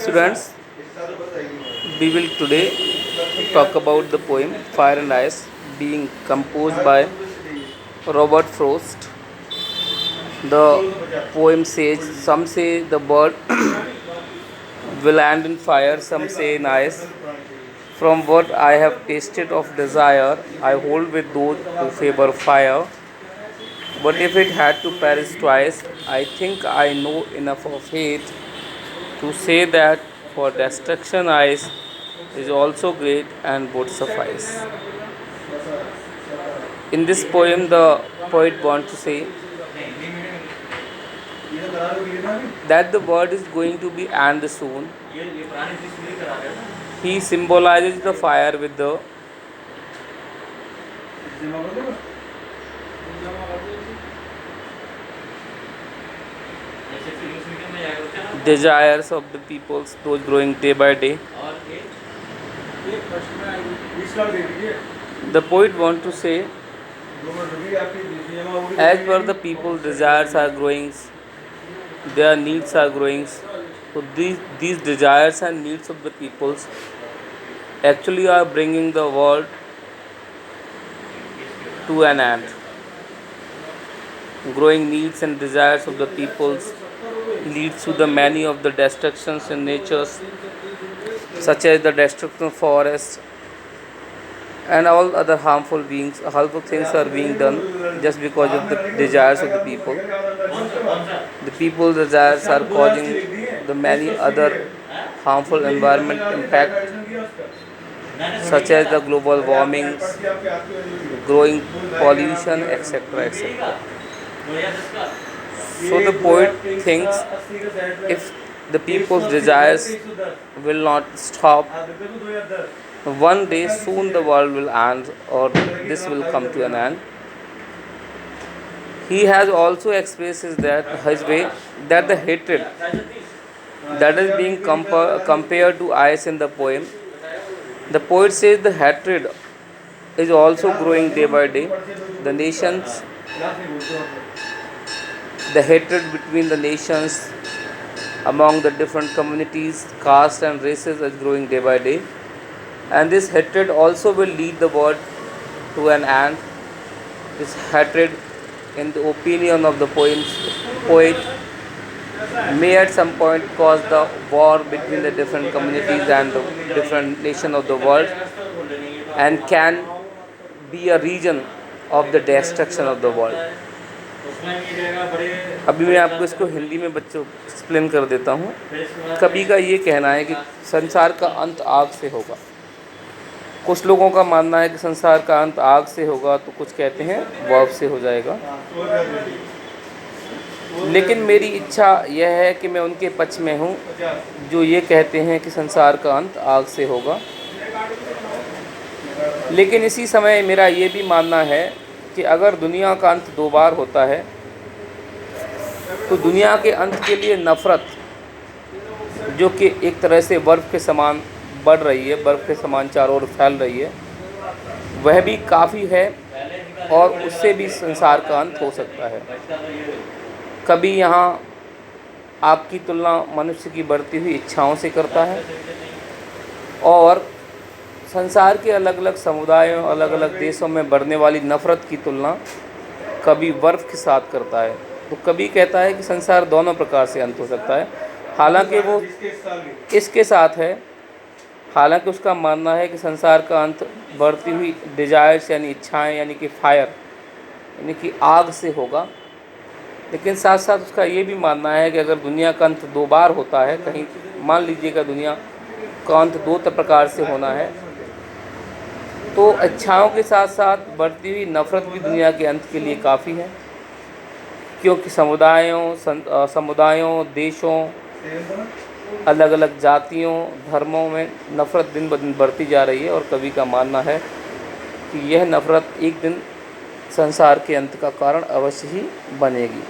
Students, we will today talk about the poem Fire and Ice being composed by Robert Frost. The poem says, some say the bird will land in fire, some say in ice. From what I have tasted of desire, I hold with those who favor fire. But if it had to perish twice, I think I know enough of it to say that for destruction ice is also great and would suffice. In this poem, the poet wants to say that the world is going to be end soon. He symbolizes the fire with the desires of the peoples, those growing day by day. The poet wants to say, as per the people, desires are growing, their needs are growing. So these desires and needs of the peoples actually are bringing the world to an end. Growing needs and desires of the peoples leads to the many of the destructions in natures, such as the destruction of forests and all other harmful things are being done just because of the desires of the people. The people's desires are causing the many other harmful environment impact, such as the global warming, growing pollution, etc. etc. So the poet thinks if the people's desires will not stop, one day soon the world will end or this will come to an end. He has also expresses that his way that the hatred that is being compared to ice in the poem. The poet says the hatred is also growing day by day. The nations, the hatred between the nations among the different communities, castes, and races is growing day by day. And this hatred also will lead the world to an end. This hatred, in the opinion of the poet, may at some point cause the war between the different communities and the different nations of the world, and can be a region of the destruction of the world. अभी मैं आपको इसको हिंदी में बच्चों explain कर देता हूँ। कभी का ये कहना है कि संसार का अंत आग से होगा। कुछ लोगों का मानना है कि संसार का अंत आग से होगा, तो कुछ कहते हैं वायु से हो जाएगा। लेकिन मेरी इच्छा यह है कि मैं उनके पक्ष में हूँ जो ये कहते हैं कि संसार का अंत आग से होगा। लेकिन इसी समय मेरा ये भी मानना है कि अगर दुनिया का अंत दो बार होता है तो दुनिया के अंत के लिए नफ़रत, जो कि एक तरह से बर्फ़ के समान बढ़ रही है, बर्फ़ के समान चारों ओर फैल रही है, वह भी काफ़ी है और उससे भी संसार का अंत हो सकता है। कभी यहाँ आग की तुलना मनुष्य की बढ़ती हुई इच्छाओं से करता है और संसार के अलग अलग समुदायों, अलग अलग देशों में बढ़ने वाली नफ़रत की तुलना कभी बर्फ़ के साथ करता है। तो कभी कहता है कि संसार दोनों प्रकार से अंत हो सकता है। हालांकि वो इसके साथ है, हालांकि उसका मानना है कि संसार का अंत बढ़ती हुई डिज़ायर्स यानी इच्छाएं यानी कि फायर यानी कि आग से होगा। लेकिन साथ साथ उसका ये भी मानना है कि अगर दुनिया का अंत दो बार होता है, कहीं मान लीजिएगा दुनिया का अंत दो प्रकार से होना है, तो इच्छाओं के साथ साथ बढ़ती हुई नफ़रत भी दुनिया के अंत के लिए काफ़ी है, क्योंकि समुदायों, देशों, अलग अलग जातियों, धर्मों में नफ़रत दिन ब दिन बढ़ती जा रही है। और कवि का मानना है कि यह नफ़रत एक दिन संसार के अंत का कारण अवश्य ही बनेगी।